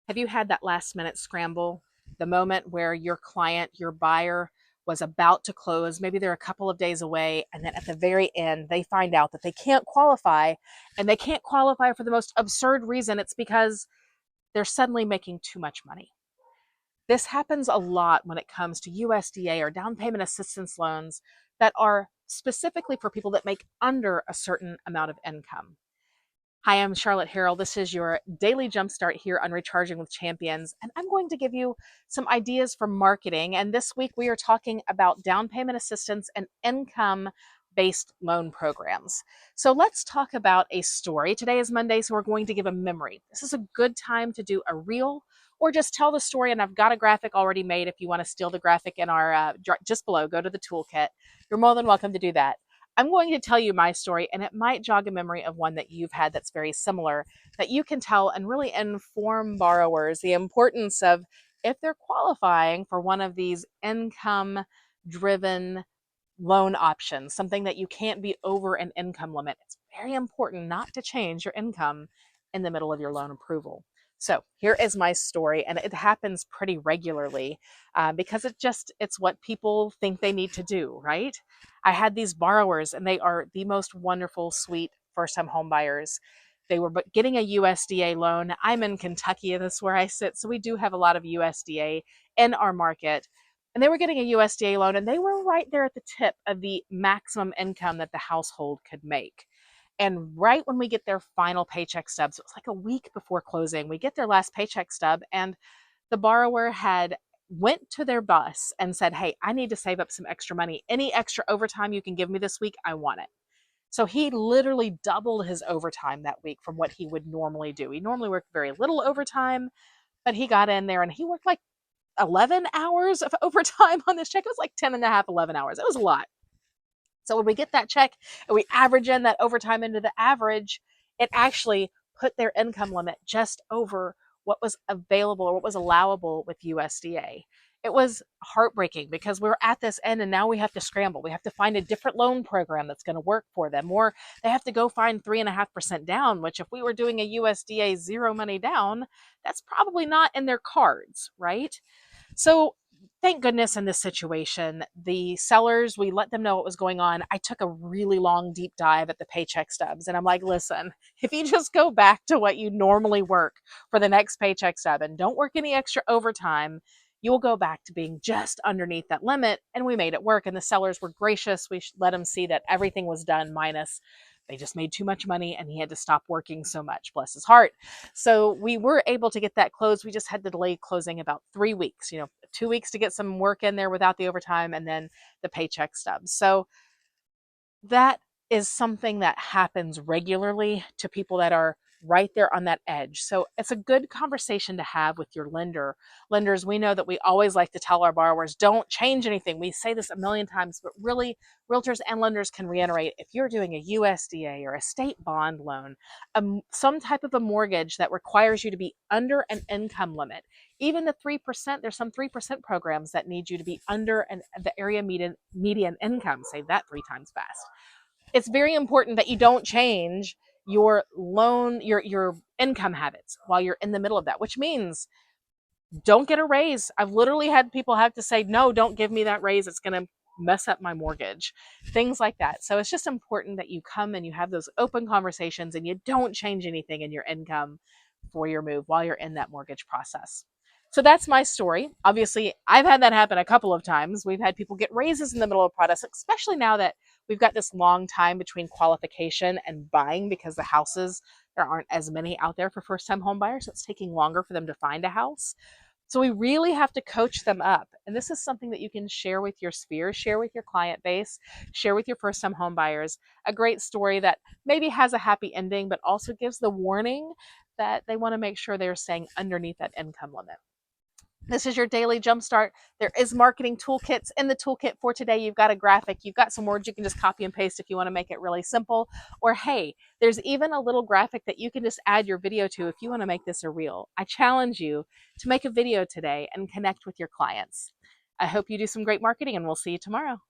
Have you had that last minute scramble? The moment where your client, your buyer, was about to close, maybe they're a couple of days away, and then at the very end, they find out that they can't qualify, and they can't qualify for the most absurd reason. It's because they're suddenly making too much money. This happens a lot when it comes to USDA or down payment assistance loans that are specifically for people that make under a certain amount of income. Hi, I'm Charlotte Harrill. This is your daily jumpstart here on Recharging with Champions, and I'm going to give you some ideas for marketing. And this week we are talking about down payment assistance and income-based loan programs. So let's talk about a story. Today is Monday, so we're going to give a memory. This is a good time to do a reel or just tell the story, and I've got a graphic already made. If you want to steal the graphic in our just below, go to the toolkit. You're more than welcome to do that. I'm going to tell you my story, and it might jog a memory of one that you've had that's very similar that you can tell and really inform borrowers the importance of, if they're qualifying for one of these income driven loan options, something that you can't be over an income limit. It's very important not to change your income in the middle of your loan approval. So here is my story, and it happens pretty regularly because it's what people think they need to do, right? I had these borrowers, and they are the most wonderful, sweet first-time home buyers. They were getting a USDA loan. I'm in Kentucky, that's where I sit, so we do have a lot of USDA in our market. And they were getting a USDA loan, and they were right there at the tip of the maximum income that the household could make. And right when we get their final paycheck stubs, it was like a week before closing, we get their last paycheck stub, and the borrower had went to their boss and said, "Hey, I need to save up some extra money. Any extra overtime you can give me this week, I want it." So he literally doubled his overtime that week from what he would normally do. He normally worked very little overtime, but he got in there and he worked like 11 hours of overtime on this check. It was like 10 and a half, 11 hours. It was a lot. So when we get that check and we average in that overtime into the average, it actually put their income limit just over what was available or what was allowable with USDA. It was heartbreaking because we're at this end and now we have to scramble. We have to find a different loan program that's going to work for them, or they have to go find 3.5% down, which if we were doing a USDA zero money down, that's probably not in their cards, right? So thank goodness in this situation, the sellers, we let them know what was going on. I took a really long deep dive at the paycheck stubs, and I'm like, listen, if you just go back to what you normally work for the next paycheck stub and don't work any extra overtime, you will go back to being just underneath that limit. And we made it work, and the sellers were gracious. We let them see that everything was done minus they just made too much money and he had to stop working so much, bless his heart. So we were able to get that closed. We just had to delay closing about 3 weeks, 2 weeks to get some work in there without the overtime, and then the paycheck stubs. So that is something that happens regularly to people that are right there on that edge. So it's a good conversation to have with your lender. Lenders, we know that we always like to tell our borrowers, don't change anything. We say this a million times, but really, realtors and lenders can reiterate, if you're doing a USDA or a state bond loan, some type of a mortgage that requires you to be under an income limit, even the 3%, there's some 3% programs that need you to be under the area median income. Say that 3 times fast. It's very important that you don't change your loan, your income habits while you're in the middle of that, which means don't get a raise. I've literally had people have to say, no, don't give me that raise. It's going to mess up my mortgage, things like that. So it's just important that you come and you have those open conversations and you don't change anything in your income for your move while you're in that mortgage process. So that's my story. Obviously, I've had that happen a couple of times. We've had people get raises in the middle of a process, especially now that we've got this long time between qualification and buying because the houses, there aren't as many out there for first-time home buyers. So it's taking longer for them to find a house. So we really have to coach them up. And this is something that you can share with your sphere, share with your client base, share with your first-time home buyers. A great story that maybe has a happy ending, but also gives the warning that they want to make sure they're staying underneath that income limit. This is your daily jumpstart. There is marketing toolkits in the toolkit for today. You've got a graphic, you've got some words you can just copy and paste if you want to make it really simple. Or hey, there's even a little graphic that you can just add your video to if you want to make this a reel. I challenge you to make a video today and connect with your clients. I hope you do some great marketing, and we'll see you tomorrow.